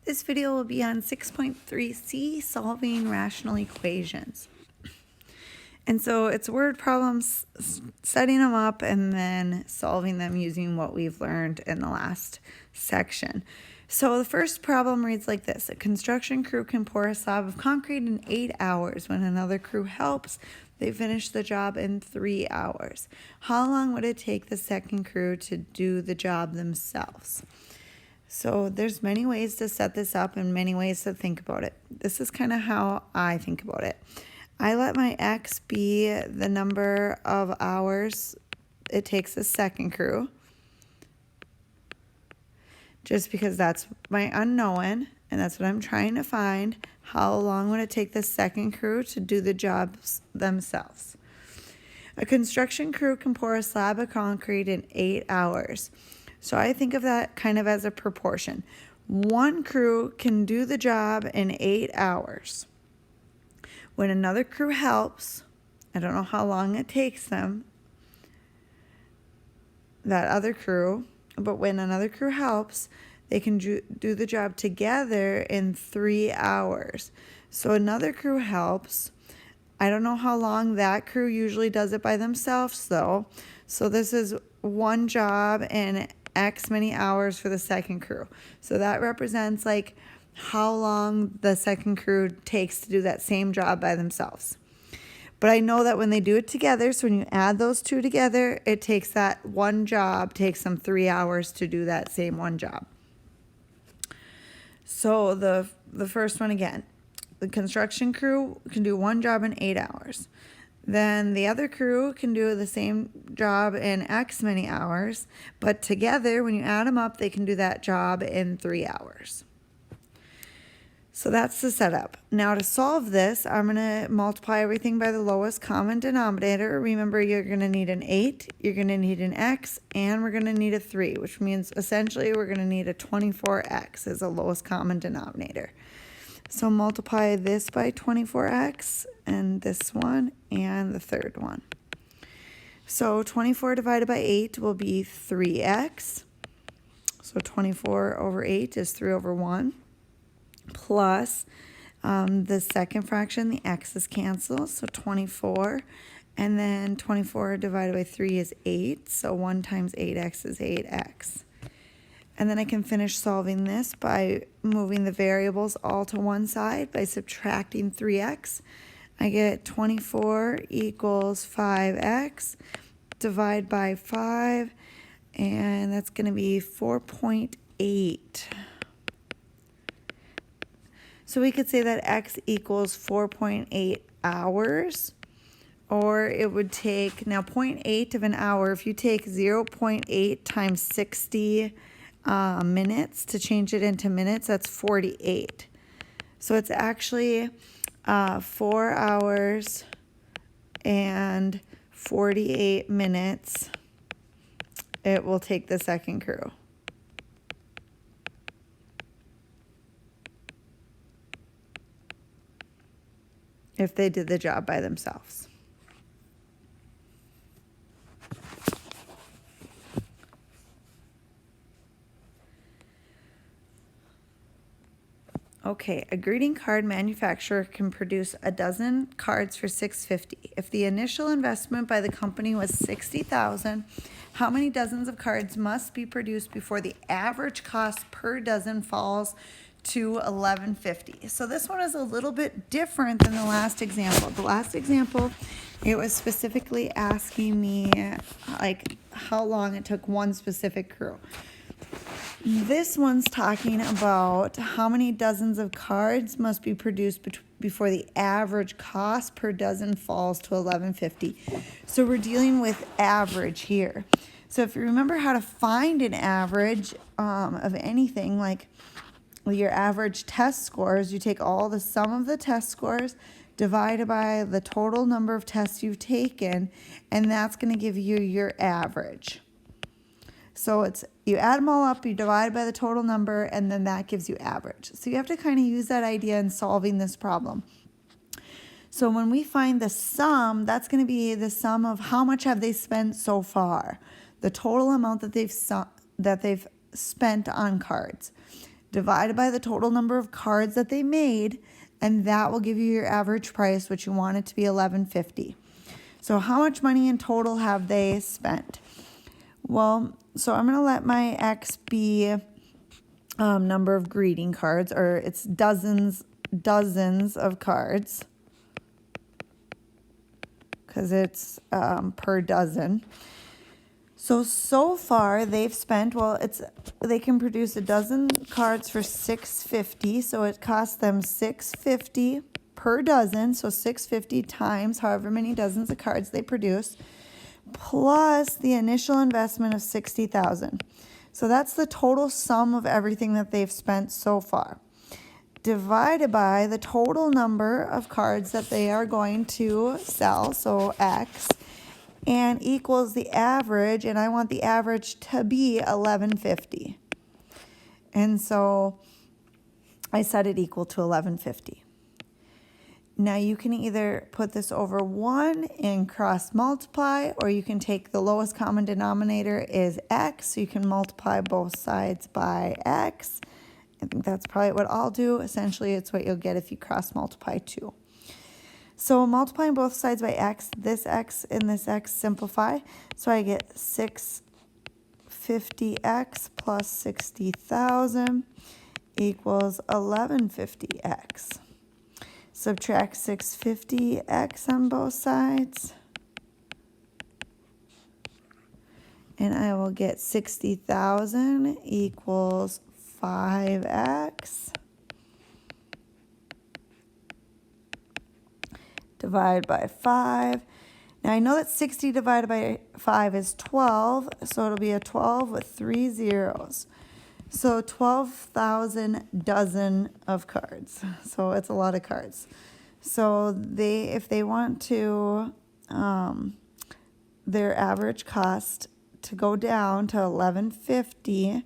This video will be on 6.3c, solving rational equations. And so it's word problems, setting them up and then solving them using what we've learned in the last section. So the first problem reads like this. A construction crew can pour a slab of concrete in 8 hours. When another crew helps, they finish the job in 3 hours. How long would it take the second crew to do the job themselves? So there's many ways to set this up and many ways to think about it. This is kind of how I think about it. I let my x be the number of hours it takes the second crew, just because that's my unknown and that's what I'm trying to find. How long would it take the second crew to do the jobs themselves? A construction crew can pour a slab of concrete in 8 hours. So I think of that kind of as a proportion. One crew can do the job in 8 hours. When another crew helps, I don't know how long it takes them, that other crew, but when another crew helps, they can do the job together in 3 hours. So another crew helps. I don't know how long that crew usually does it by themselves though. So this is one job in X many hours for the second crew. So that represents like how long the second crew takes to do that same job by themselves. But I know that when they do it together, so when you add those two together, it takes that one job, takes them 3 hours to do that same one job. So the first one again, the construction crew can do one job in 8 hours. Then the other crew can do the same job in X many hours, but together, when you add them up, they can do that job in 3 hours. So that's the setup. Now to solve this, I'm going to multiply everything by the lowest common denominator. Remember, you're going to need an 8, you're going to need an x, and we're going to need a 3, which means essentially we're going to need a 24x as the lowest common denominator. So multiply this by 24x and this one and the third one. So 24 divided by 8 will be 3x. So 24 over 8 is 3 over 1. Plus the second fraction, the x's cancel, so 24. And then 24 divided by 3 is 8. So 1 times 8x is 8x. And then I can finish solving this by moving the variables all to one side by subtracting 3x. I get 24 equals 5x. Divide by 5, and that's going to be 4.8. So we could say that x equals 4.8 hours, or it would take, now 0.8 of an hour, if you take 0.8 times 60 minutes to change it into minutes, that's 48. So it's actually 4 hours and 48 minutes it will take the second crew. If they did the job by themselves. Okay, a greeting card manufacturer can produce a dozen cards for $6.50. If the initial investment by the company was $60,000, how many dozens of cards must be produced before the average cost per dozen falls to $11.50? So this one is a little bit different than the last example. The last example, it was specifically asking me like how long it took one specific crew. This one's talking about how many dozens of cards must be produced before the average cost per dozen falls to $11.50. So we're dealing with average here. So if you remember how to find an average of anything, like your average test scores, you take all the sum of the test scores divided by the total number of tests you've taken, and that's going to give you your average. So it's, you add them all up, you divide by the total number, and then that gives you average. So you have to kind of use that idea in solving this problem. So when we find the sum, that's going to be the sum of how much have they spent so far, the total amount that they've spent on cards, divided by the total number of cards that they made, and that will give you your average price, which you want it to be $11.50. So how much money in total have they spent? Well, so I'm going to let my X be number of greeting cards, or it's dozens of cards, because it's per dozen. So far they've spent, they can produce a dozen cards for $6.50, so it costs them $6.50 per dozen, so $6.50 times however many dozens of cards they produce, plus the initial investment of $60,000. So that's the total sum of everything that they've spent so far, divided by the total number of cards that they are going to sell, so X, and equals the average, and I want the average to be $11.50. And so I set it equal to $11.50. Now you can either put this over 1 and cross multiply, or you can take the lowest common denominator is X, so you can multiply both sides by X. I think that's probably what I'll do. Essentially, it's what you'll get if you cross multiply 2. So multiplying both sides by X, this X and this X simplify. So I get 650X plus 60,000 equals 1150X. Subtract 650X on both sides, and I will get 60,000 equals 5X. Divide by 5. Now I know that 60 divided by 5 is 12, so it'll be a 12 with 3 zeros. So 12,000 dozen of cards. So it's a lot of cards. So if they want to, their average cost to go down to $11.50,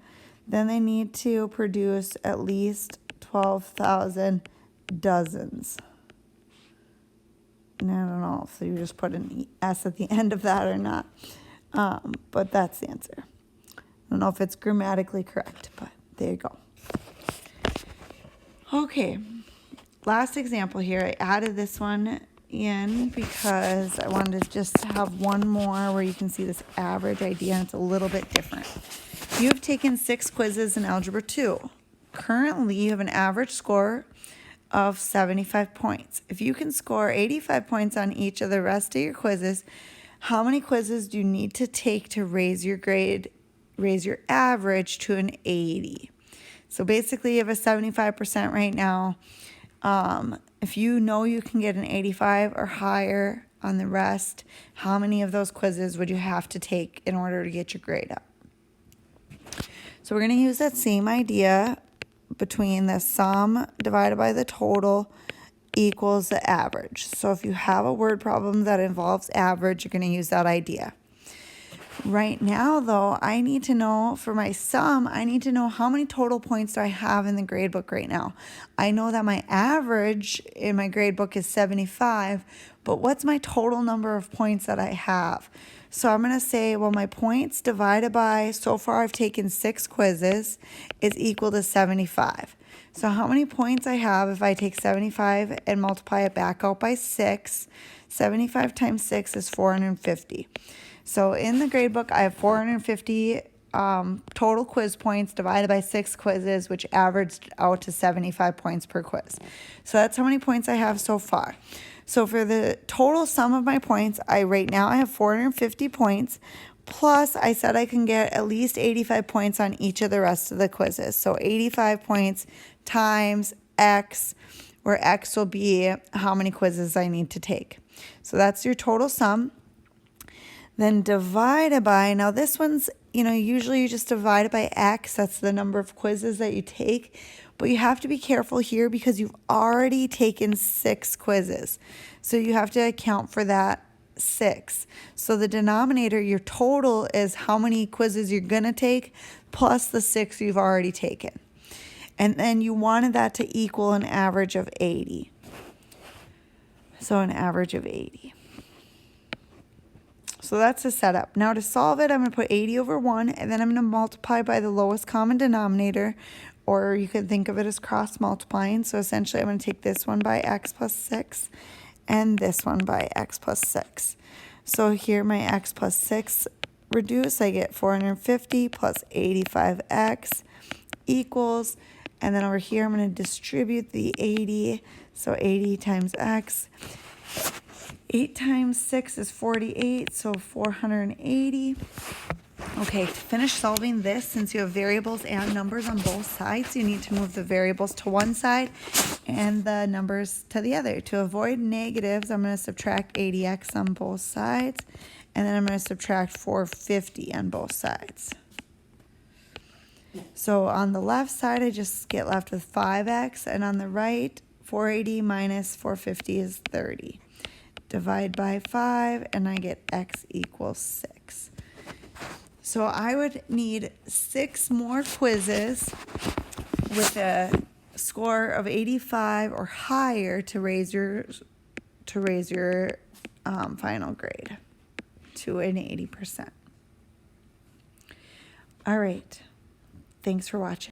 then they need to produce at least 12,000 dozens. And I don't know if you just put an S at the end of that or not, but that's the answer. I don't know if it's grammatically correct, but there you go. Okay, last example here. I added this one in because I wanted to just have one more where you can see this average idea, and it's a little bit different. You have taken 6 quizzes in Algebra 2. Currently, you have an average score of 75 points. If you can score 85 points on each of the rest of your quizzes, how many quizzes do you need to take to raise your grade, raise your average to an 80? So basically you have a 75% right now. If you know you can get an 85 or higher on the rest, how many of those quizzes would you have to take in order to get your grade up? So we're going to use that same idea between the sum divided by the total equals the average. So if you have a word problem that involves average, you're going to use that idea. Right now, though, I need to know for my sum, I need to know how many total points do I have in the grade book right now. I know that my average in my grade book is 75, but what's my total number of points that I have? So I'm going to say, well, my points divided by, so far I've taken 6 quizzes, is equal to 75. So how many points I have if I take 75 and multiply it back out by 6, 75 times 6 is 450. So in the grade book, I have 450 total quiz points divided by 6 quizzes, which averaged out to 75 points per quiz. So that's how many points I have so far. So for the total sum of my points, right now I have 450 points, plus I said I can get at least 85 points on each of the rest of the quizzes. So 85 points times X, where X will be how many quizzes I need to take. So that's your total sum. Then divided by, now this one's, usually you just divide it by X. That's the number of quizzes that you take. But you have to be careful here because you've already taken 6 quizzes. So you have to account for that 6. So the denominator, your total, is how many quizzes you're going to take plus the 6 you've already taken. And then you wanted that to equal an average of 80. So an average of 80. So that's the setup. Now to solve it, I'm going to put 80 over 1, and then I'm going to multiply by the lowest common denominator, or you can think of it as cross multiplying. So essentially I'm going to take this one by x plus 6 and this one by x plus 6. So here my x plus 6 reduce, I get 450 plus 85x equals, and then over here I'm going to distribute the 80, so 80 times x. 8 times 6 is 48, so 480. Okay, to finish solving this, since you have variables and numbers on both sides, you need to move the variables to one side and the numbers to the other. To avoid negatives, I'm going to subtract 80x on both sides, and then I'm going to subtract 450 on both sides. So on the left side, I just get left with 5x, and on the right, 480 minus 450 is 30. Divide by 5, and I get x equals 6. So I would need 6 more quizzes with a score of 85 or higher to raise your final grade to an 80%. All right. Thanks for watching.